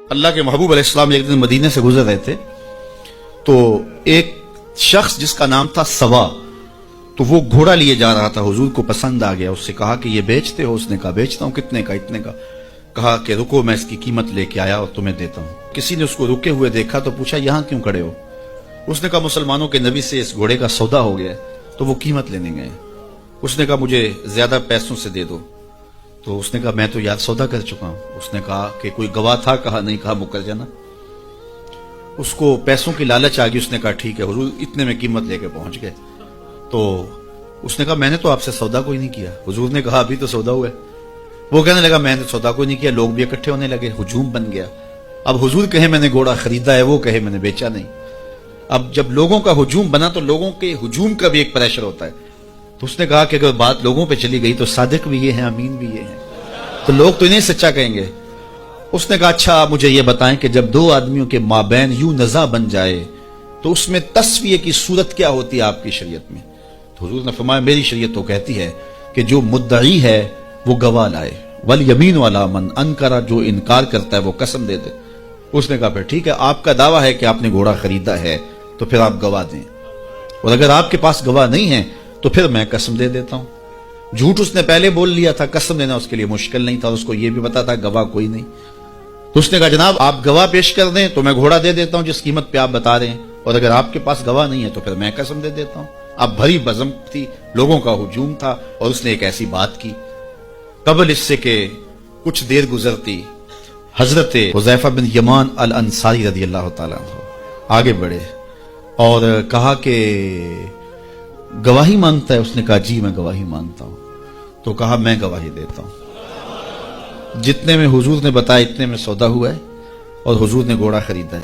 اللہ کے محبوب علیہ السلام ایک دن مدینے سے گزر رہے تھے تو ایک شخص جس کا نام تھا سوا، تو وہ گھوڑا لیے جا رہا تھا، حضور کو پسند آ گیا، اس سے کہا کہ یہ بیچتے ہو؟ اس نے کہا بیچتا ہوں۔ کتنے کا؟ اتنے کا۔ کہا کہ رکو میں اس کی قیمت لے کے آیا اور تمہیں دیتا ہوں۔ کسی نے اس کو رکے ہوئے دیکھا تو پوچھا یہاں کیوں کھڑے ہو؟ اس نے کہا مسلمانوں کے نبی سے اس گھوڑے کا سودا ہو گیا تو وہ قیمت لینے گئے۔ اس نے کہا مجھے زیادہ پیسوں سے دے دو، تو اس نے کہا میں تو یار سودا کر چکا ہوں۔ اس نے کہا کہ کوئی گواہ تھا؟ کہا نہیں۔ کہا مکر جانا۔ اس کو پیسوں کی لالچ آ گئی، اس نے کہا ٹھیک ہے حضور، اتنے میں قیمت لے کے پہنچ گئے۔ تو اس نے کہا میں نے تو آپ سے سودا کوئی نہیں کیا۔ حضور نے کہا ابھی تو سودا ہوا ہے۔ وہ کہنے لگا میں نے سودا کوئی نہیں کیا۔ لوگ بھی اکٹھے ہونے لگے، ہجوم بن گیا۔ اب حضور کہے میں نے گھوڑا خریدا ہے، وہ کہے میں نے بیچا نہیں۔ اب جب لوگوں کا ہجوم بنا تو لوگوں کے ہجوم کا بھی ایک پریشر ہوتا ہے۔ تو اس نے کہا کہ اگر بات لوگوں پہ چلی گئی تو صادق بھی یہ ہیں، امین بھی یہ ہیں، تو لوگ تو انہیں سچا کہیں گے۔ اس نے کہا اچھا مجھے یہ بتائیں کہ جب دو آدمیوں کے مابین یوں نزاع بن جائے تو اس میں تسویہ کی صورت کیا ہوتی ہے آپ کی شریعت میں؟ تو حضور نے فرمایا میری شریعت تو کہتی ہے کہ جو مدعی ہے وہ گواہ لائے، والیمین علی من انکر، جو انکار کرتا ہے وہ قسم دے دے۔ اس نے کہا پھر ٹھیک ہے، آپ کا دعویٰ ہے کہ آپ نے گھوڑا خریدا ہے تو پھر آپ گواہ دیں، اور اگر آپ کے پاس گواہ نہیں ہے تو پھر میں قسم دے دیتا ہوں۔ جھوٹ اس نے پہلے بول لیا تھا، قسم دینا اس کے لیے مشکل نہیں تھا، اس کو یہ بھی پتا تھا گواہ کوئی نہیں۔ تو اس نے کہا جناب آپ گواہ پیش کر دیں تو میں گھوڑا دے دیتا ہوں جس قیمت پہ آپ بتا رہے ہیں، اور اگر آپ کے پاس گواہ نہیں ہے تو پھر میں قسم دے دیتا ہوں۔ اب بھری بزم تھی، لوگوں کا ہجوم تھا، اور اس نے ایک ایسی بات کی۔ قبل اس سے کہ کچھ دیر گزرتی، حضرت حذیفہ بن یمان الانصاری رضی اللہ تعالیٰ عنہ آگے بڑھے اور کہا کہ گواہی مانگتا ہے؟ اس نے کہا جی میں گواہی مانگتا ہوں۔ تو کہا میں گواہی دیتا ہوں، جتنے میں حضور نے بتایا اتنے میں سودا ہوا ہے اور حضور نے گھوڑا خریدا ہے۔